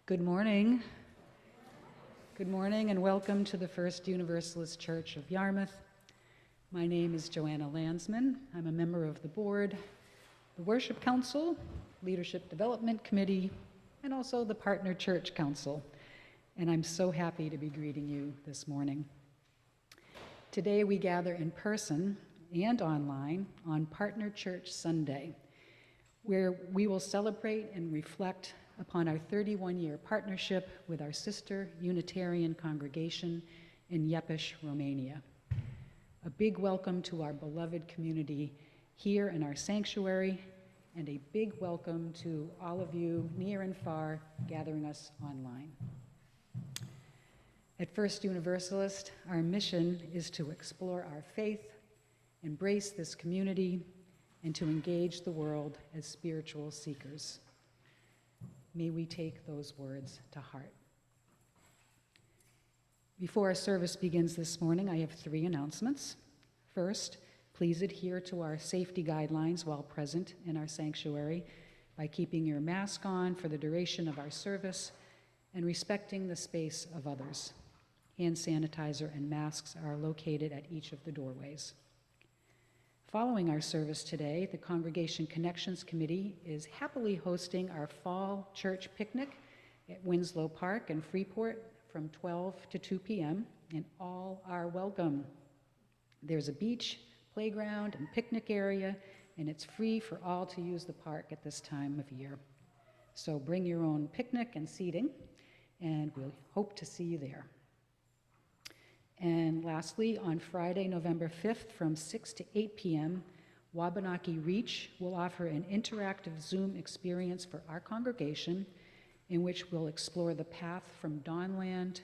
Good morning. Good morning and welcome to the First Universalist Church of Yarmouth. My name is Joanna Landsman. I'm a member of the board, the Worship Council, Leadership Development Committee, and also the Partner Church Council. And I'm so happy to be greeting you this morning. Today we gather in person and online on Partner Church Sunday, where we will celebrate and reflect upon our 31-year partnership with our sister Unitarian congregation in Yepesh, Romania. A big welcome to our beloved community here in our sanctuary, and a big welcome to all of you near and far gathering us online. At First Universalist, our mission is to explore our faith, embrace this community, and to engage the world as spiritual seekers. May we take those words to heart. Before our service begins this morning, I have 3 announcements. First, please adhere to our safety guidelines while present in our sanctuary by keeping your mask on for the duration of our service and respecting the space of others. Hand sanitizer and masks are located at each of the doorways. Following our service today, the Congregation Connections Committee is happily hosting our fall church picnic at Winslow Park in Freeport from 12 to 2 p.m., and all are welcome. There's a beach, playground, and picnic area, and it's free for all to use the park at this time of year. So bring your own picnic and seating, and we'll hope to see you there. And lastly, on Friday, November 5th from 6 to 8 p.m., Wabanaki Reach will offer an interactive Zoom experience for our congregation in which we'll explore the path from Dawnland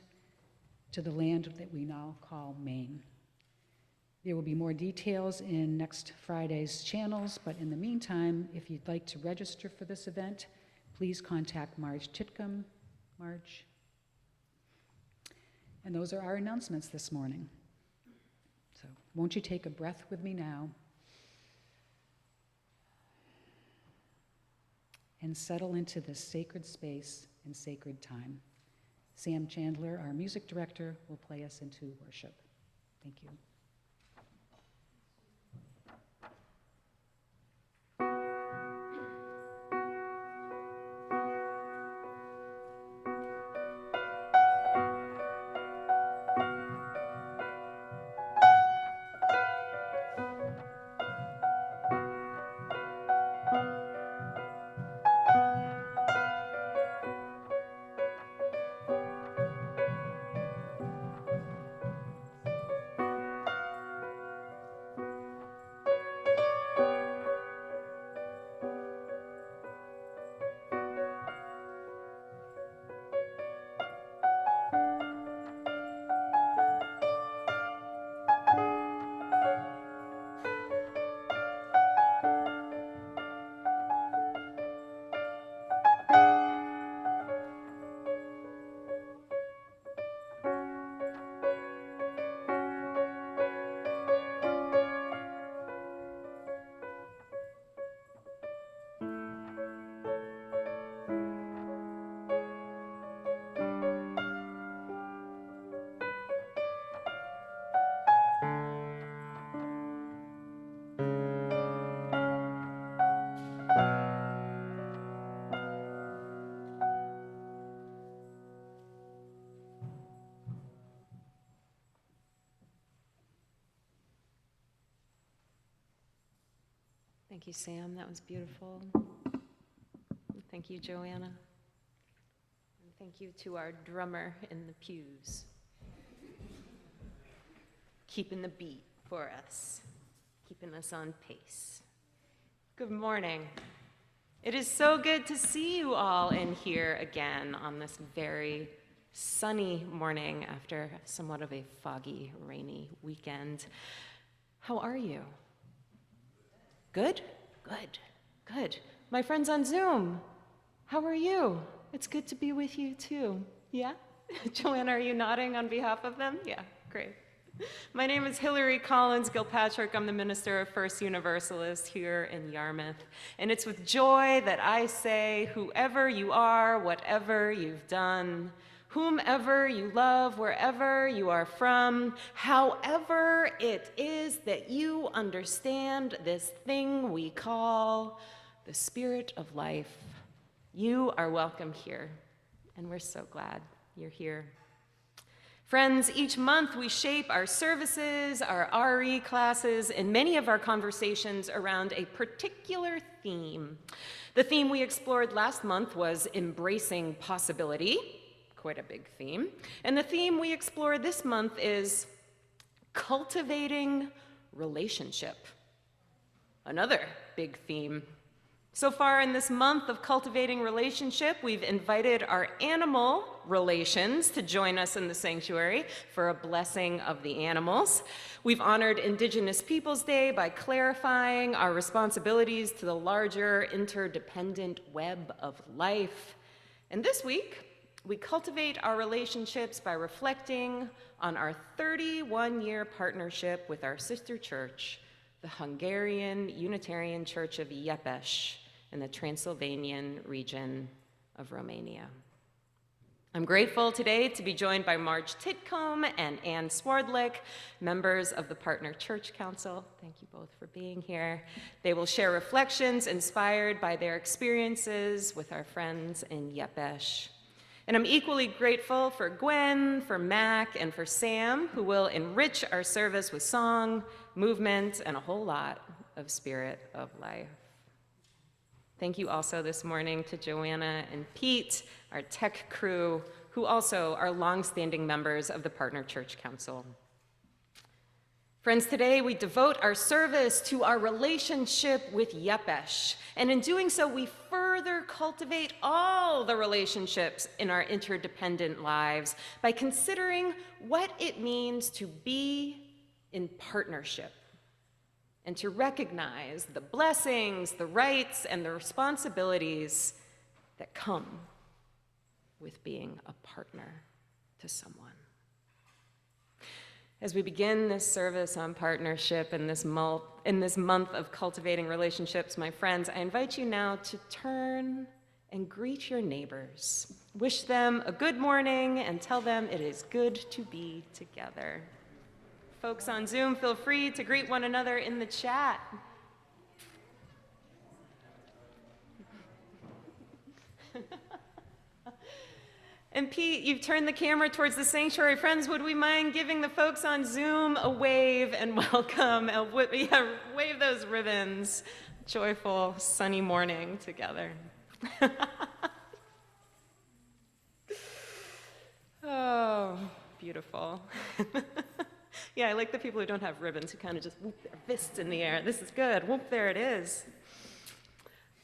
to the land that we now call Maine. There will be more details in next Friday's channels, but in the meantime, if you'd like to register for this event, please contact Marge Titcomb. Marge? And those are our announcements this morning. So won't you take a breath with me now and settle into this sacred space and sacred time. Sam Chandler, our music director, will play us into worship. Thank you. Thank you, Sam. That was beautiful. Thank you, Joanna. And thank you to our drummer in the pews, keeping the beat for us, keeping us on pace. Good morning. It is so good to see you all in here again on this very sunny morning after somewhat of a foggy, rainy weekend. How are you? Good? Good. Good. My friends on Zoom, how are you? It's good to be with you too. Yeah? Joanna, are you nodding on behalf of them? Yeah, great. My name is Hillary Collins-Gilpatrick. I'm the minister of First Universalist here in Yarmouth. And it's with joy that I say, whoever you are, whatever you've done, whomever you love, wherever you are from, however it is that you understand this thing we call the spirit of life, you are welcome here. And we're so glad you're here. Friends, each month we shape our services, our RE classes, and many of our conversations around a particular theme. The theme we explored last month was embracing possibility, quite a big theme. And the theme we explore this month is cultivating relationship, another big theme. So far in this month of cultivating relationship, we've invited our animal relations to join us in the sanctuary for a blessing of the animals. We've honored Indigenous Peoples Day by clarifying our responsibilities to the larger interdependent web of life. And this week, we cultivate our relationships by reflecting on our 31-year partnership with our sister church, the Hungarian Unitarian Church of Yepes, in the Transylvanian region of Romania. I'm grateful today to be joined by Marge Titcomb and Ann Swardlick, members of the Partner Church Council. Thank you both for being here. They will share reflections inspired by their experiences with our friends in Yepes. And I'm equally grateful for Gwen, for Mac, and for Sam, who will enrich our service with song, movement, and a whole lot of spirit of life. Thank you also this morning to Joanna and Pete, our tech crew, who also are longstanding members of the Partner Church Council. Friends, today we devote our service to our relationship with Yepes, and in doing so, we further cultivate all the relationships in our interdependent lives by considering what it means to be in partnership, and to recognize the blessings, the rights, and the responsibilities that come with being a partner to someone. As we begin this service on partnership in this month of cultivating relationships, my friends, I invite you now to turn and greet your neighbors. Wish them a good morning and tell them it is good to be together. Folks on Zoom, feel free to greet one another in the chat. And Pete, you've turned the camera towards the sanctuary. Friends, would we mind giving the folks on Zoom a wave and welcome? Wave those ribbons. Joyful, sunny morning together. Oh, beautiful. Yeah, I like the people who don't have ribbons, who kind of just whoop their fists in the air. This is good. Whoop, there it is.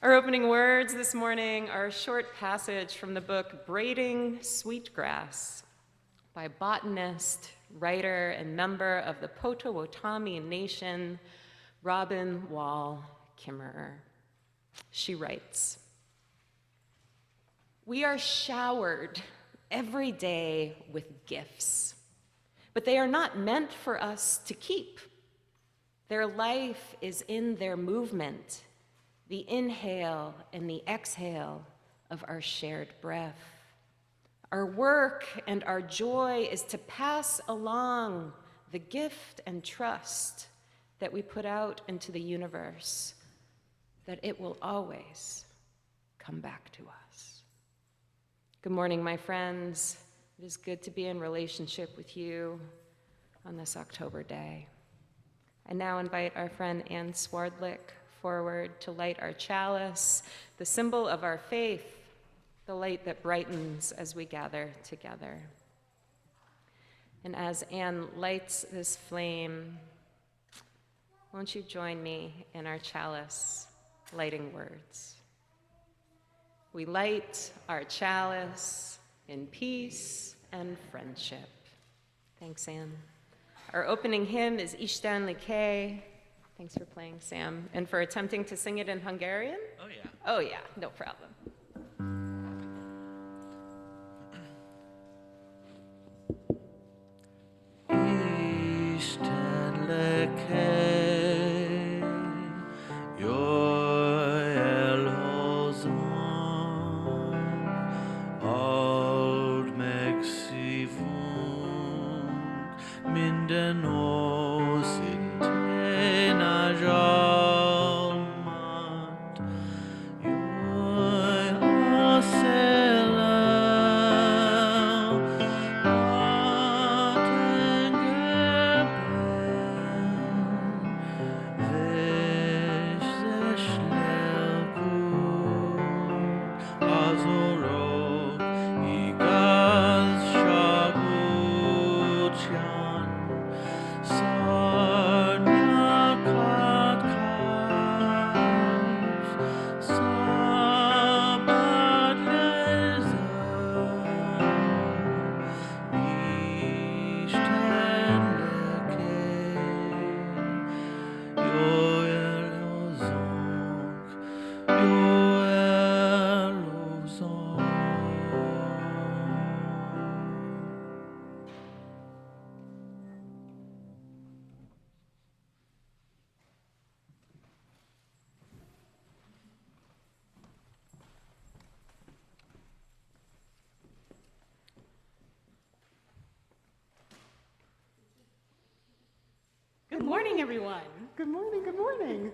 Our opening words this morning are a short passage from the book Braiding Sweetgrass by botanist, writer, and member of the Potawatomi Nation, Robin Wall Kimmerer. She writes, "We are showered every day with gifts, but they are not meant for us to keep. Their life is in their movement, the inhale and the exhale of our shared breath. Our work and our joy is to pass along the gift and trust that we put out into the universe, that it will always come back to us." Good morning, my friends. It is good to be in relationship with you on this October day. I now invite our friend Ann Swardlick forward to light our chalice, the symbol of our faith, the light that brightens as we gather together. And as Ann lights this flame, won't you join me in our chalice lighting words? We light our chalice in peace and friendship. Thanks, Ann. Our opening hymn is Isten Like. Thanks for playing, Sam, and for attempting to sing it in Hungarian. Oh, yeah. Oh, yeah, no problem. your yellow song, alt Mexivung, minden os in tena jalmat, your ocelau, Veš ze šlelkut, azorok igaz šabutjan, sarnyakat kapsz, szabad lezel, Isten lelkén. Jó elhozunk, jó elhozunk. Good morning, everyone. Good morning, good morning.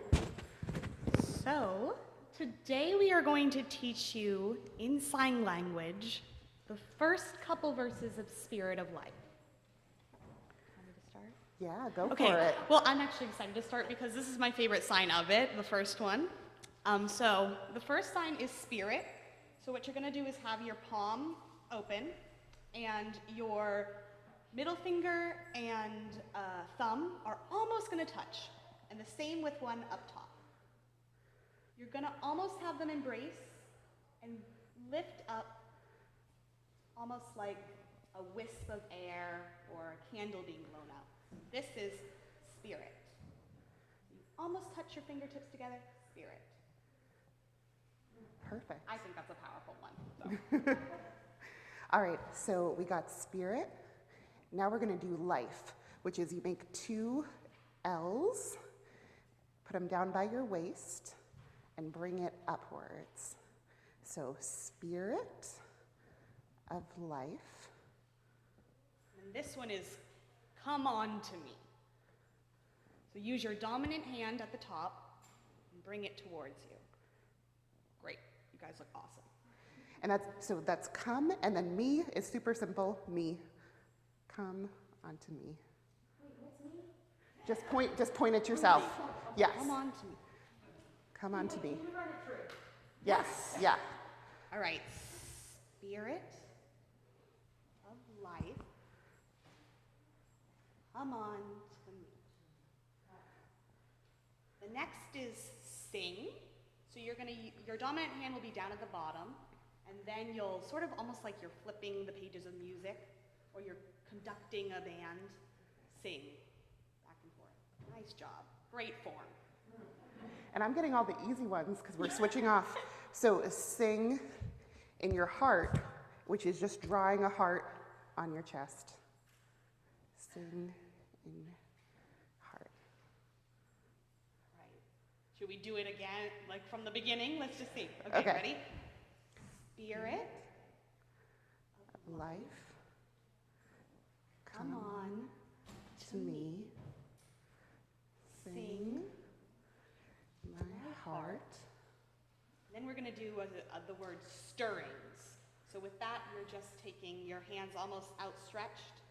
So, today we are going to teach you in sign language the first couple verses of Spirit of Life. Want me to start? Yeah, go Okay, for it. well, I'm actually excited to start because this is my favorite sign of it, the first one. So, the first sign is Spirit. So, what you're going to do is have your palm open and your middle finger and thumb are almost going to touch, and the same with one up top. You're going to almost have them embrace and lift up almost like a wisp of air or a candle being blown out. This is Spirit. You almost touch your fingertips together, Spirit. Perfect. I think that's a powerful one. So. All right, so we got spirit. Now we're going to do life, which is you make 2 L's, put them down by your waist, and bring it upwards. So spirit of life. And this one is come on to me. So use your dominant hand at the top and bring it towards you. Great, you guys look awesome. And that's come, and then me is super simple, me. Come onto me. Wait, what's me? Just point at yourself. Yes. Come on to me. Come onto me. Can we run it through? Yes, yeah. All right, Spirit of life, come on to me. The next is sing. So your dominant hand will be down at the bottom, and then you'll sort of almost like you're flipping the pages of music, or you're conducting a band, sing back and forth. Nice job, great form. And I'm getting all the easy ones because we're switching off. So sing in your heart, which is just drawing a heart on your chest. Sing in heart. Right. Should we do it again, like from the beginning? Let's just see. Okay. Ready? Spirit of life, come on to me. Sing my heart. Then we're going to do the word stirrings. So with that, you're just taking your hands almost outstretched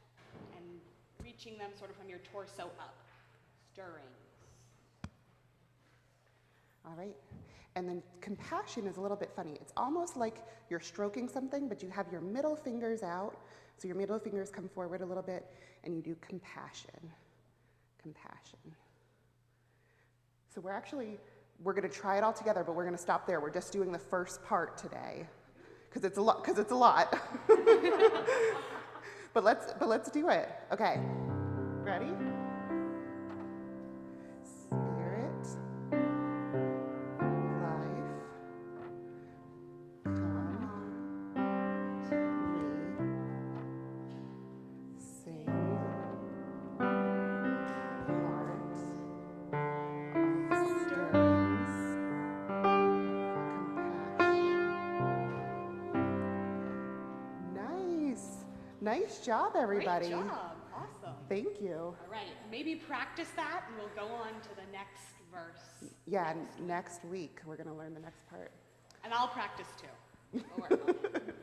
and reaching them sort of from your torso up. Stirrings. All right. And then compassion is a little bit funny. It's almost like you're stroking something, but you have your middle fingers out. So your middle fingers come forward a little bit, and you do compassion. Compassion. So we're going to try it all together, but we're going to stop there. We're just doing the first part today, because it's a lot. But let's do it. Okay. Ready? Spirit, life, come to me. Sing, heart of stirrings. Nice job, everybody. Great job. Awesome. Thank you. All right, maybe practice that and we'll go on to the next verse. Yeah, next week we're going to learn the next part. And I'll practice too. We'll work on it.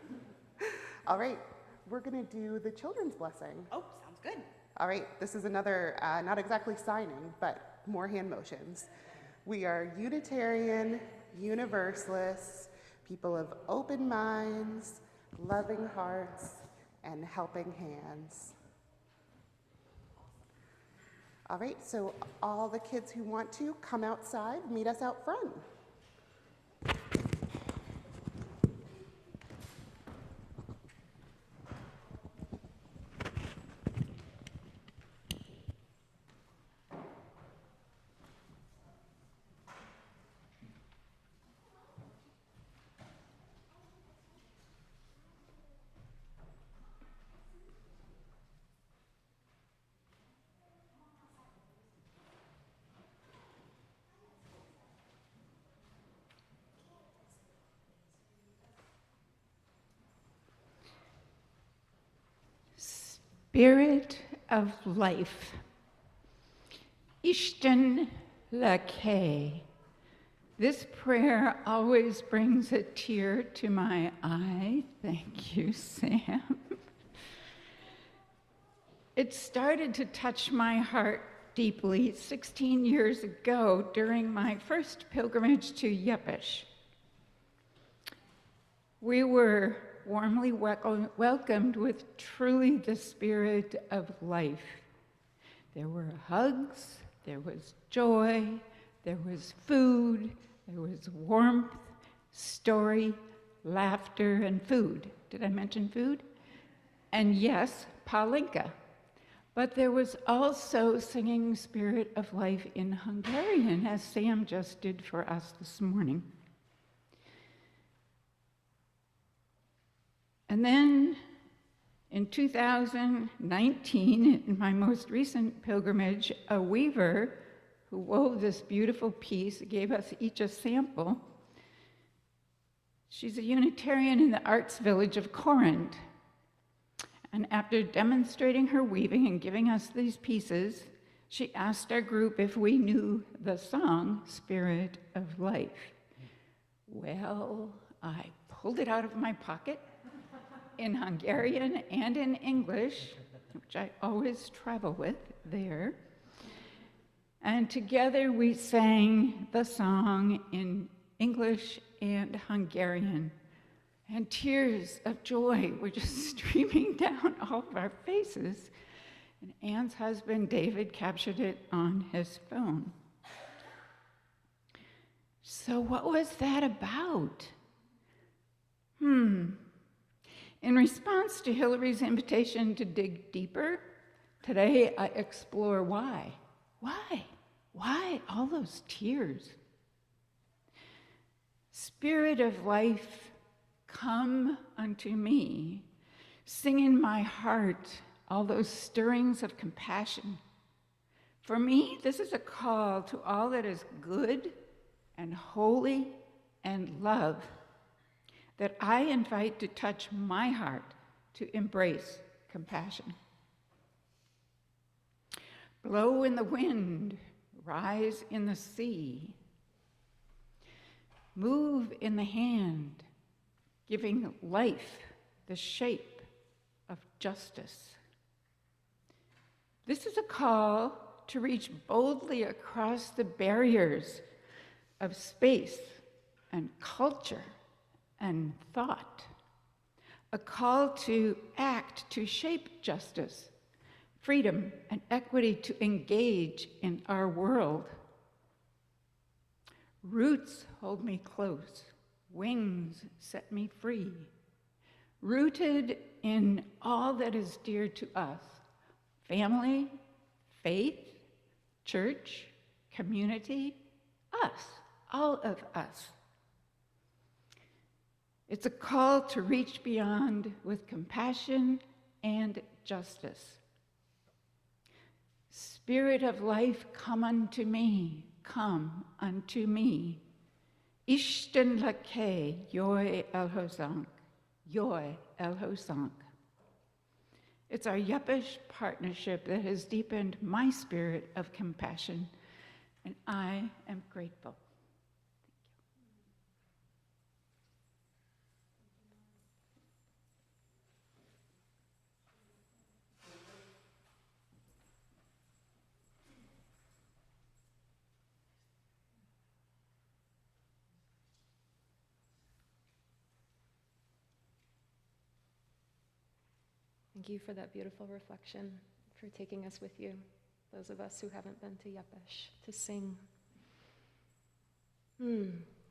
All right, we're going to do the children's blessing. Oh, sounds good. All right, this is another, not exactly signing, but more hand motions. We are Unitarian, Universalists, people of open minds, loving hearts, and helping hands. All right, so all the kids who want to come outside, meet us out front. Spirit of life. Ishtan Lake. This prayer always brings a tear to my eye. Thank you, Sam. It started to touch my heart deeply 16 years ago during my first pilgrimage to Yepes. We were warmly welcomed with truly the spirit of life. There were hugs, there was joy, there was food, there was warmth, story, laughter, and food. Did I mention food? And yes, palinka. But there was also singing Spirit of Life in Hungarian, as Sam just did for us this morning. And then in 2019, in my most recent pilgrimage, a weaver who wove this beautiful piece gave us each a sample. She's a Unitarian in the arts village of Corinth. And after demonstrating her weaving and giving us these pieces, she asked our group if we knew the song, Spirit of Life. Well, I pulled it out of my pocket in Hungarian and in English, which I always travel with there. And together we sang the song in English and Hungarian. And tears of joy were just streaming down all of our faces. And Anne's husband, David, captured it on his phone. So what was that about? In response to Hillary's invitation to dig deeper, today I explore why. Why? Why all those tears? Spirit of life, come unto me. Sing in my heart all those stirrings of compassion. For me, this is a call to all that is good and holy and love that I invite to touch my heart to embrace compassion. Blow in the wind, rise in the sea. Move in the hand, giving life the shape of justice. This is a call to reach boldly across the barriers of space and culture and thought. A call to act, to shape justice, freedom, and equity to engage in our world. Roots hold me close, wings set me free, rooted in all that is dear to us: family, faith, church, community, us, all of us. It's a call to reach beyond with compassion and justice. Spirit of life, come unto me, come unto me. Ishten lake, yoy el hosank, yoy el hosank. It's our Yuppish partnership that has deepened my spirit of compassion, and I am grateful. Thank you for that beautiful reflection, for taking us with you, those of us who haven't been to Yuppish, to sing.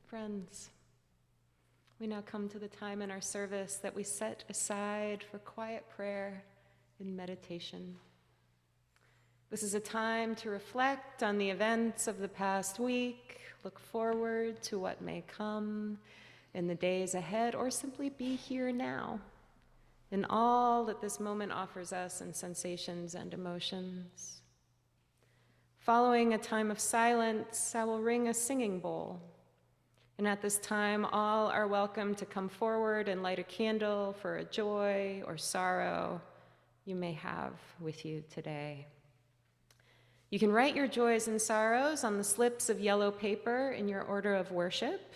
Friends, we now come to the time in our service that we set aside for quiet prayer and meditation. This is a time to reflect on the events of the past week, look forward to what may come in the days ahead, or simply be here now in all that this moment offers us in sensations and emotions. Following a time of silence, I will ring a singing bowl. And at this time, all are welcome to come forward and light a candle for a joy or sorrow you may have with you today. You can write your joys and sorrows on the slips of yellow paper in your order of worship.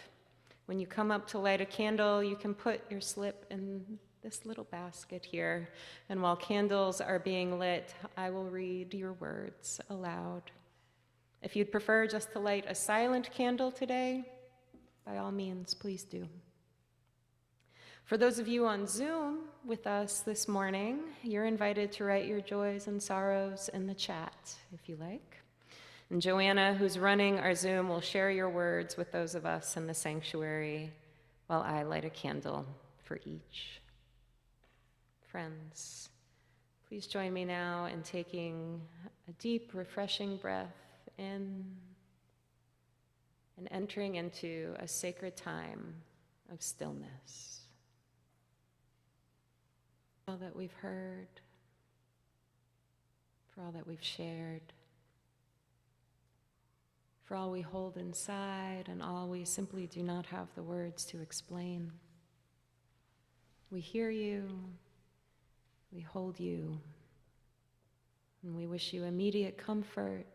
When you come up to light a candle, you can put your slip in this little basket here, and while candles are being lit, I will read your words aloud. If you'd prefer just to light a silent candle today, by all means, please do. For those of you on Zoom with us this morning, you're invited to write your joys and sorrows in the chat, if you like. And Joanna, who's running our Zoom, will share your words with those of us in the sanctuary while I light a candle for each. Friends, please join me now in taking a deep, refreshing breath in and entering into a sacred time of stillness. For all that we've heard, for all that we've shared, for all we hold inside and all we simply do not have the words to explain. We hear you. We hold you, and we wish you immediate comfort,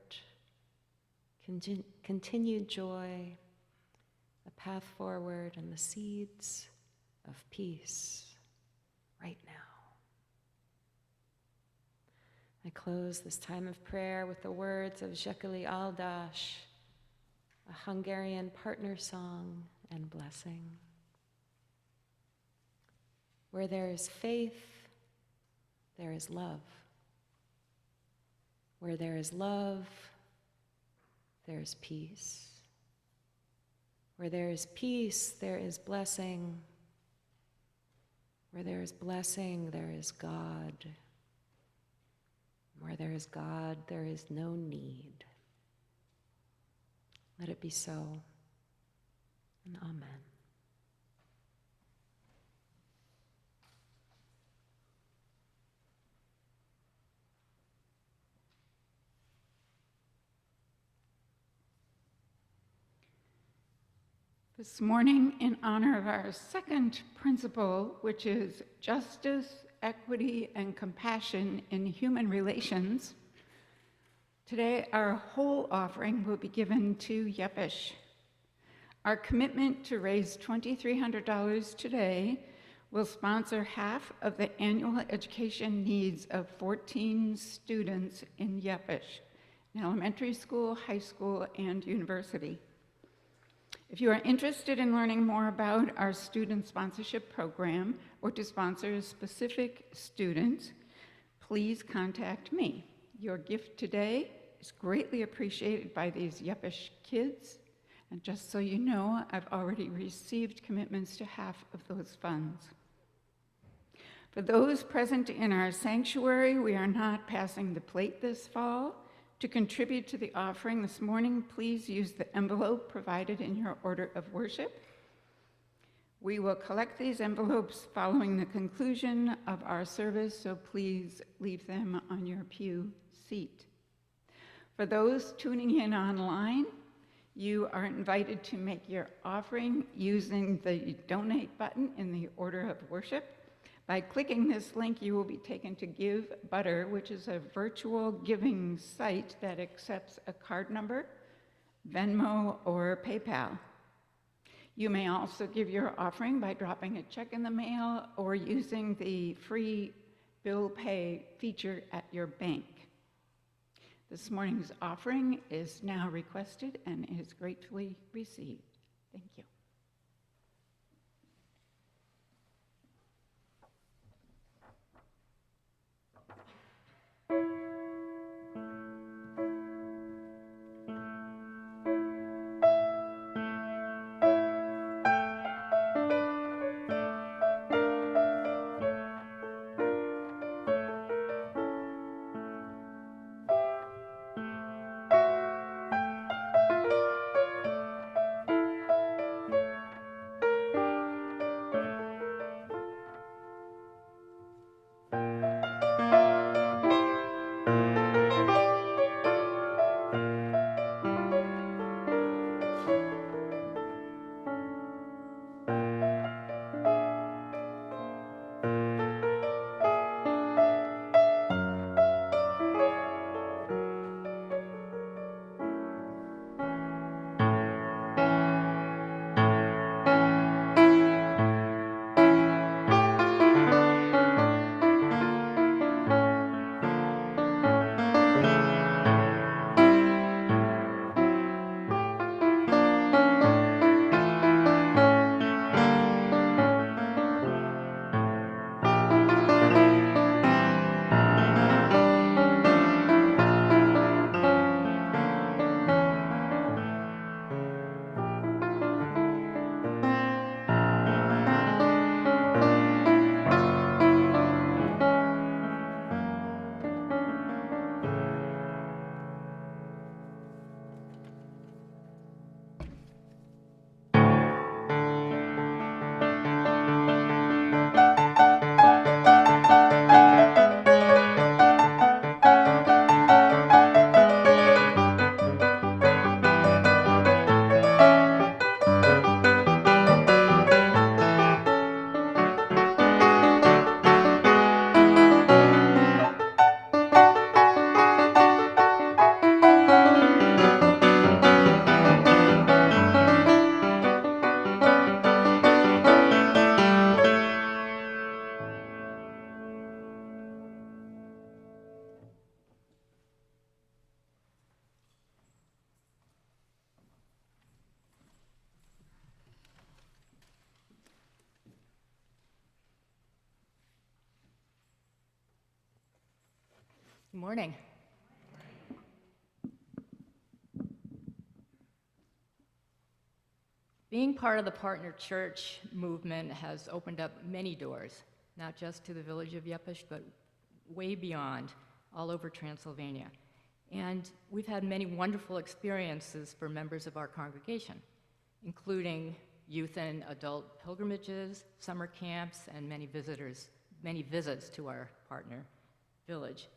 continued joy, a path forward, and the seeds of peace right now. I close this time of prayer with the words of Jekeli Aldash, a Hungarian partner song and blessing. Where there is faith, there is love. Where there is love, there is peace. Where there is peace, there is blessing. Where there is blessing, there is God. Where there is God, there is no need. Let it be so, and amen. This morning, in honor of our second principle, which is justice, equity, and compassion in human relations, today our whole offering will be given to Yuppish. Our commitment to raise $2,300 today will sponsor half of the annual education needs of 14 students in Yuppish, in elementary school, high school, and university. If you are interested in learning more about our student sponsorship program or to sponsor a specific student, please contact me. Your gift today is greatly appreciated by these Yuppish kids. And just so you know, I've already received commitments to half of those funds. For those present in our sanctuary, we are not passing the plate this fall. To contribute to the offering this morning, please use the envelope provided in your order of worship. We will collect these envelopes following the conclusion of our service, so please leave them on your pew seat. For those tuning in online, you are invited to make your offering using the donate button in the order of worship By clicking this link, you will be taken to Give Butter, which is a virtual giving site that accepts a card number, Venmo, or PayPal. You may also give your offering by dropping a check in the mail or using the free bill pay feature at your bank. This morning's offering is now requested and is gratefully received. Thank you. Good morning. Being part of the Partner Church movement has opened up many doors, not just to the village of Yepes, but way beyond, all over Transylvania. And we've had many wonderful experiences for members of our congregation, including youth and adult pilgrimages, summer camps, and many visits to our partner village.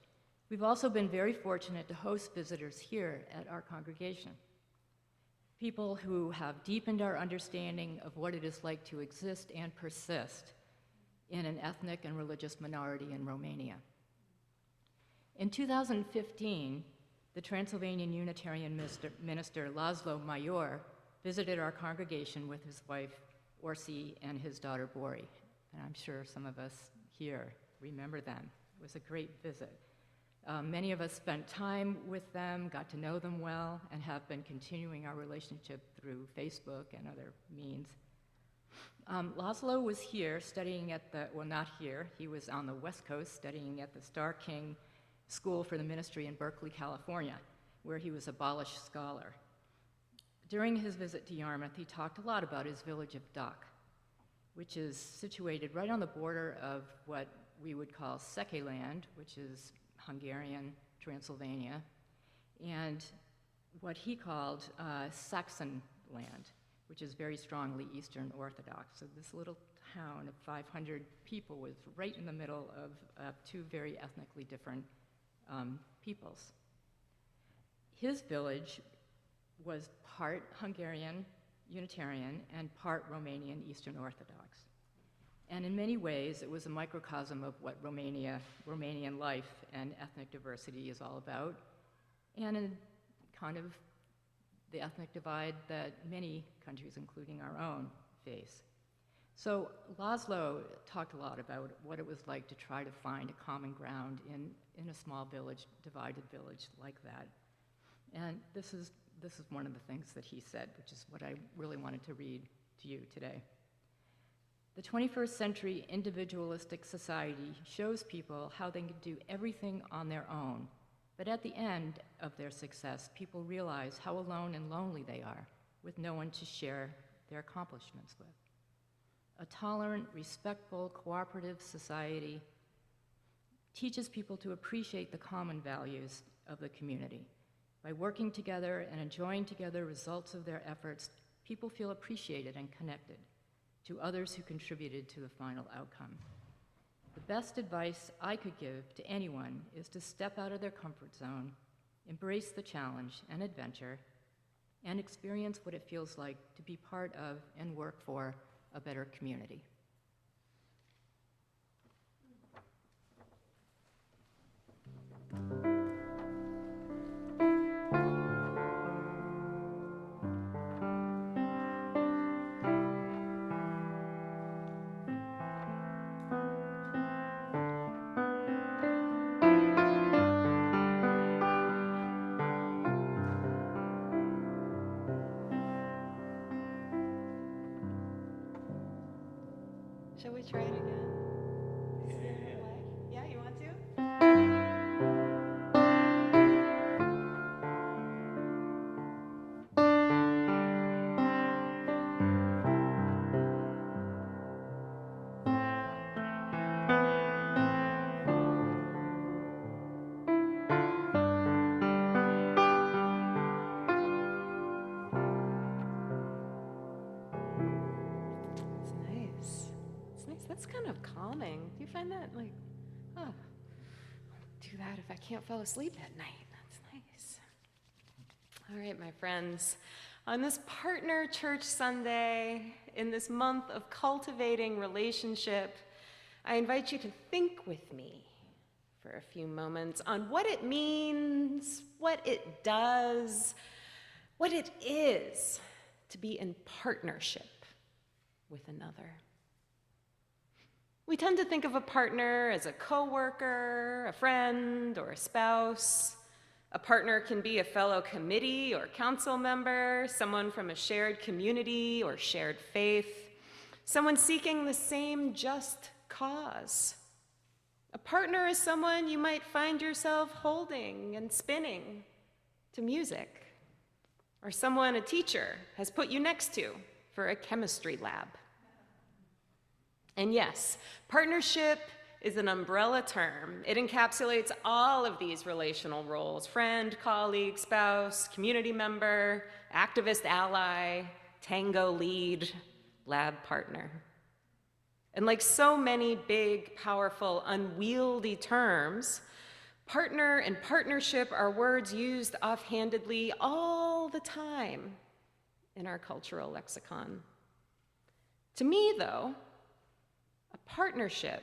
We've also been very fortunate to host visitors here at our congregation. People who have deepened our understanding of what it is like to exist and persist in an ethnic and religious minority in Romania. In 2015, the Transylvanian Unitarian minister Laszlo Major visited our congregation with his wife Orsi and his daughter Bori, and I'm sure some of us here remember them. It was a great visit. Many of us spent time with them, got to know them well, and have been continuing our relationship through Facebook and other means. Laszlo was here studying at not here, he was on the West Coast studying at the Starr King School for the Ministry in Berkeley, California, where he was a Balish scholar. During his visit to Yarmouth, he talked a lot about his village of Duck, which is situated right on the border of what we would call Seke land, which is Hungarian Transylvania, and what he called Saxon land, which is very strongly Eastern Orthodox. So this little town of 500 people was right in the middle of two very ethnically different peoples. His village was part Hungarian Unitarian and part Romanian Eastern Orthodox. And in many ways, it was a microcosm of what Romanian life and ethnic diversity is all about, and in kind of the ethnic divide that many countries, including our own, face. So Laszlo talked a lot about what it was like to try to find a common ground in a small village, divided village like that. And this is one of the things that he said, which is what I really wanted to read to you today. The 21st century individualistic society shows people how they can do everything on their own, but at the end of their success, people realize how alone and lonely they are, with no one to share their accomplishments with. A tolerant, respectful, cooperative society teaches people to appreciate the common values of the community. By working together and enjoying together results of their efforts, people feel appreciated and connected to others who contributed to the final outcome. The best advice I could give to anyone is to step out of their comfort zone, embrace the challenge and adventure, and experience what it feels like to be part of and work for a better community. Shall we try it again? Yeah, you want to? That's kind of calming. Do you find that like, oh, I'll do that if I can't fall asleep at night. That's nice. All right, my friends. On this Partner Church Sunday, in this month of cultivating relationship, I invite you to think with me for a few moments on what it means, what it does, what it is to be in partnership with another. We tend to think of a partner as a coworker, a friend, or a spouse. A partner can be a fellow committee or council member, someone from a shared community or shared faith, someone seeking the same just cause. A partner is someone you might find yourself holding and spinning to music, or someone a teacher has put you next to for a chemistry lab. And yes, partnership is an umbrella term. It encapsulates all of these relational roles: friend, colleague, spouse, community member, activist ally, tango lead, lab partner. And like so many big, powerful, unwieldy terms, partner and partnership are words used offhandedly all the time in our cultural lexicon. To me, though, a partnership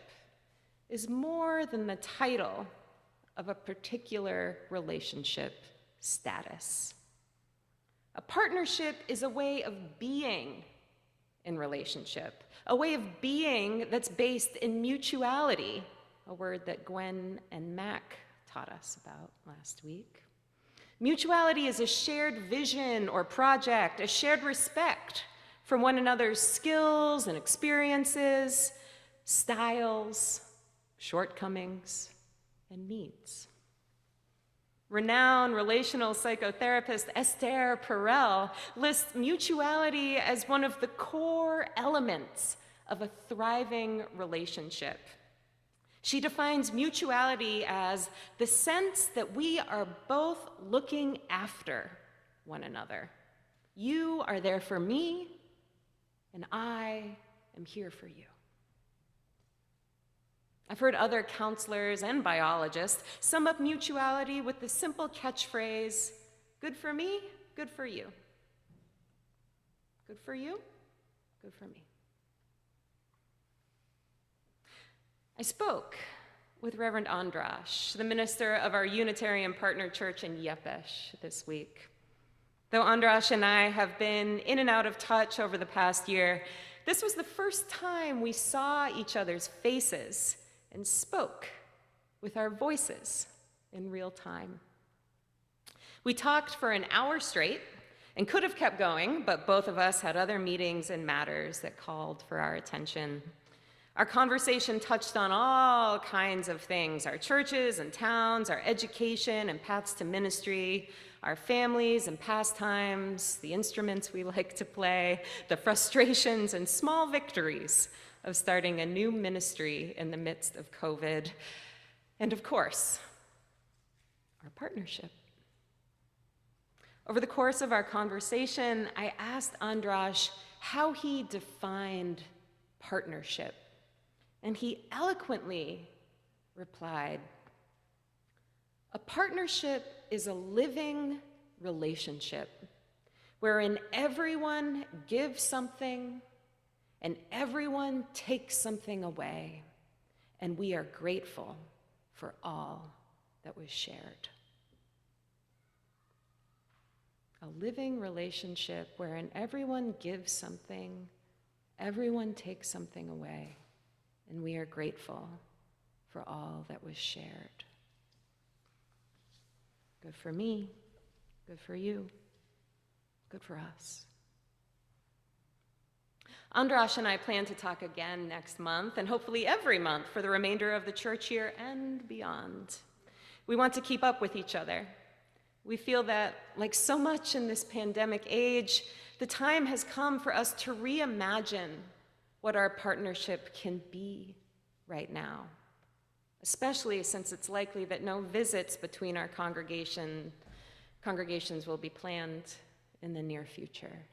is more than the title of a particular relationship status. A partnership is a way of being in relationship, a way of being that's based in mutuality, a word that Gwen and Mac taught us about last week. Mutuality is a shared vision or project, a shared respect for one another's skills and experiences, styles, shortcomings, and needs. Renowned relational psychotherapist Esther Perel lists mutuality as one of the core elements of a thriving relationship. She defines mutuality as the sense that we are both looking after one another. You are there for me, and I am here for you. I've heard other counselors and biologists sum up mutuality with the simple catchphrase, good for me, good for you. Good for you, good for me. I spoke with Reverend Andrash, the minister of our Unitarian partner church in Yepes this week. Though Andrash and I have been in and out of touch over the past year, this was the first time we saw each other's faces and spoke with our voices in real time. We talked for an hour straight and could have kept going, but both of us had other meetings and matters that called for our attention. Our conversation touched on all kinds of things: our churches and towns, our education and paths to ministry, our families and pastimes, the instruments we like to play, the frustrations and small victories of starting a new ministry in the midst of COVID, and of course, our partnership. Over the course of our conversation, I asked Andrash how he defined partnership, and he eloquently replied, "A partnership is a living relationship wherein everyone gives something and everyone takes something away, and we are grateful for all that was shared." A living relationship wherein everyone gives something, everyone takes something away, and we are grateful for all that was shared. Good for me, good for you, good for us. Andrash and I plan to talk again next month, and hopefully every month for the remainder of the church year and beyond. We want to keep up with each other. We feel that, like so much in this pandemic age, the time has come for us to reimagine what our partnership can be right now, especially since it's likely that no visits between our congregations will be planned in the near future.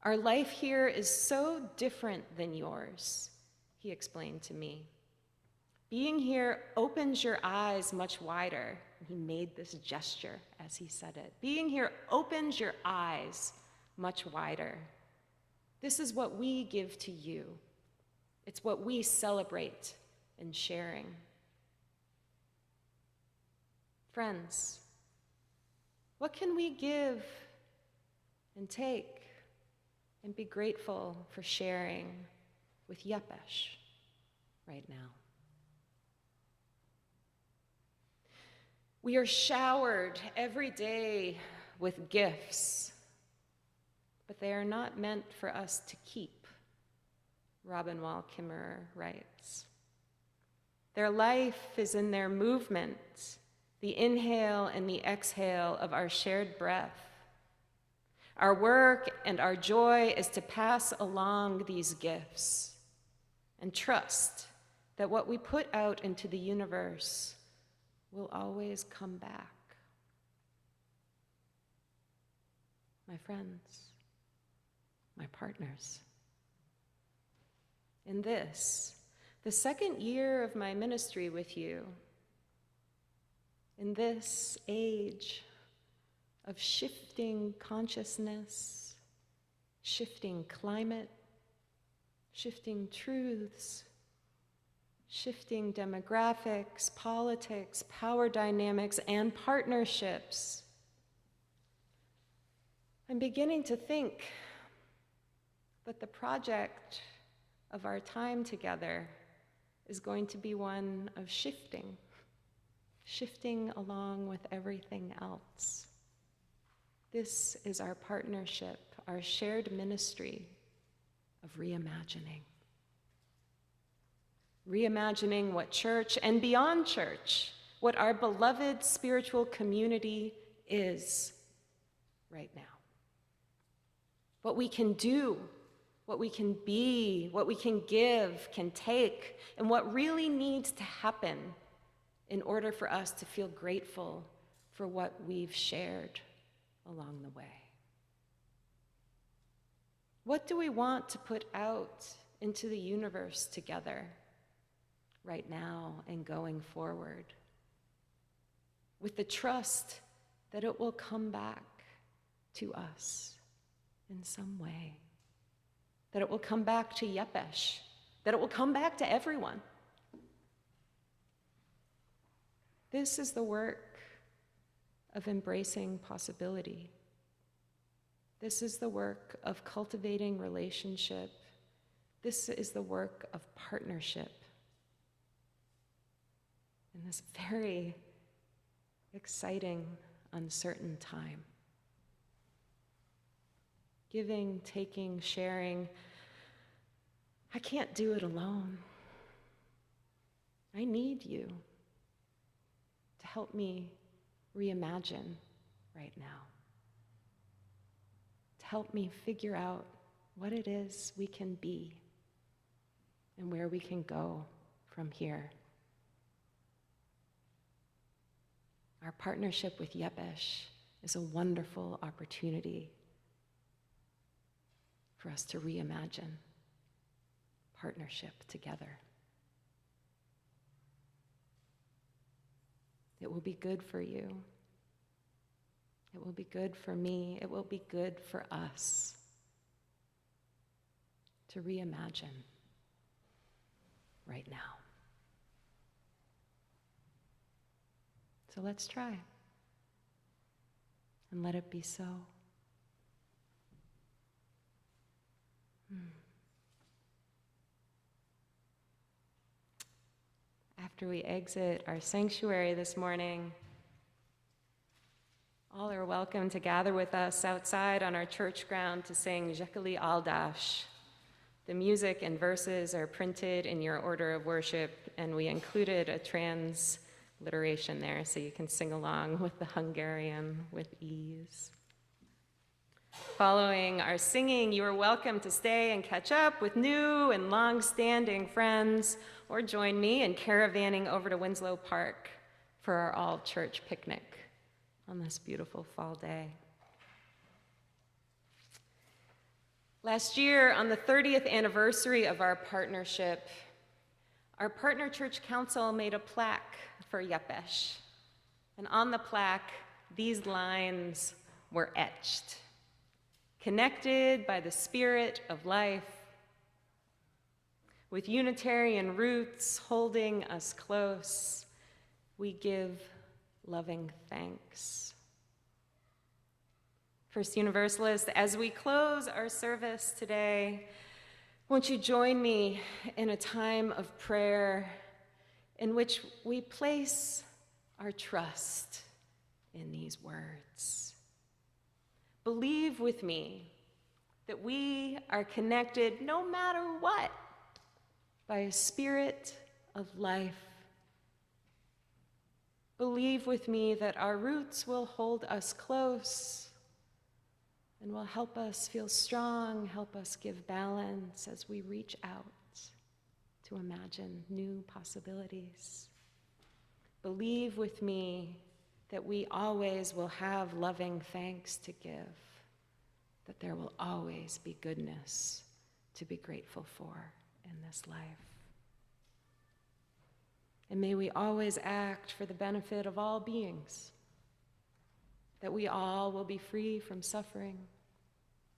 Our life here is so different than yours, he explained to me. Being here opens your eyes much wider. He made this gesture as he said it. Being here opens your eyes much wider. This is what we give to you. It's what we celebrate in sharing. Friends, what can we give and take and be grateful for sharing with Yepes right now? We are showered every day with gifts, but they are not meant for us to keep, Robin Wall Kimmerer writes. Their life is in their movement, the inhale and the exhale of our shared breath. Our work and our joy is to pass along these gifts and trust that what we put out into the universe will always come back. My friends, my partners, in this, the second year of my ministry with you, in this age of shifting consciousness, shifting climate, shifting truths, shifting demographics, politics, power dynamics, and partnerships, I'm beginning to think that the project of our time together is going to be one of shifting along with everything else. This is our partnership, our shared ministry of reimagining. Reimagining what church and beyond church, what our beloved spiritual community is right now. What we can do, what we can be, what we can give, can take, and what really needs to happen in order for us to feel grateful for what we've shared along the way. What do we want to put out into the universe together right now and going forward, with the trust that it will come back to us in some way, that it will come back to Yepes, that it will come back to everyone. This is the work of embracing possibility. This is the work of cultivating relationship. This is the work of partnership. In this very exciting, uncertain time. Giving, taking, sharing. I can't do it alone. I need you to help me reimagine right now. To help me figure out what it is we can be and where we can go from here. Our partnership with Yepes is a wonderful opportunity for us to reimagine partnership together. It will be good for you. It will be good for me. It will be good for us to reimagine right now. So let's try and let it be so. After we exit our sanctuary this morning, all are welcome to gather with us outside on our church ground to sing Jekali Aldash. The music and verses are printed in your order of worship, and we included a transliteration there so you can sing along with the Hungarian with ease. Following our singing, you are welcome to stay and catch up with new and long-standing friends, or join me in caravanning over to Winslow Park for our all-church picnic on this beautiful fall day. Last year, on the 30th anniversary of our partnership, our partner church council made a plaque for Yepes. And on the plaque, these lines were etched. Connected by the spirit of life, with Unitarian roots holding us close, we give loving thanks. First Universalists, as we close our service today, won't you join me in a time of prayer in which we place our trust in these words? Believe with me that we are connected no matter what by a spirit of life. Believe with me that our roots will hold us close and will help us feel strong, help us give balance as we reach out to imagine new possibilities. Believe with me that we always will have loving thanks to give, that there will always be goodness to be grateful for in this life. And may we always act for the benefit of all beings, that we all will be free from suffering,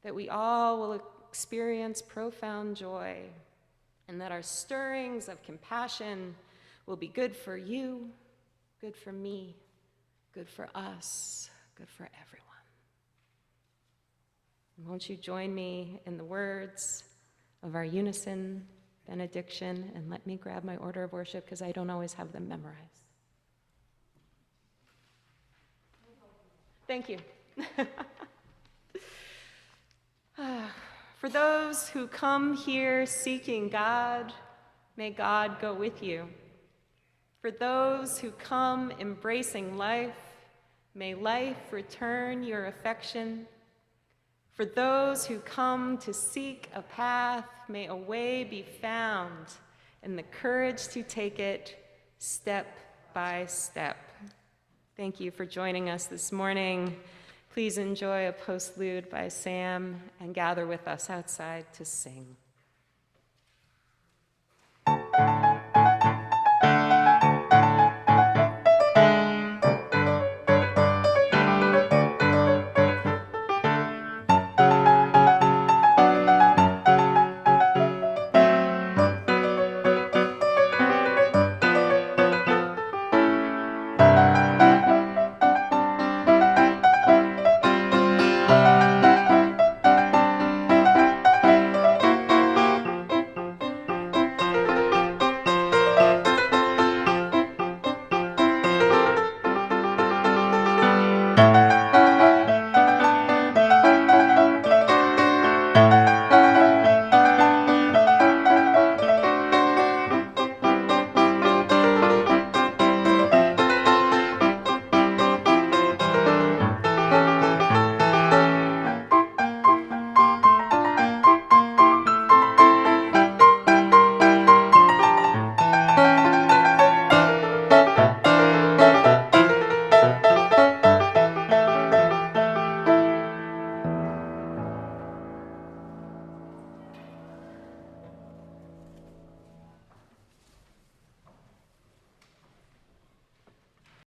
that we all will experience profound joy, and that our stirrings of compassion will be good for you, good for me, good for us, good for everyone. And won't you join me in the words of our unison benediction, and let me grab my order of worship because I don't always have them memorized. Thank you. For those who come here seeking God, may God go with you. For those who come embracing life, may life return your affection. For those who come to seek a path, may a way be found and the courage to take it step by step. Thank you for joining us this morning. Please enjoy a postlude by Sam and gather with us outside to sing.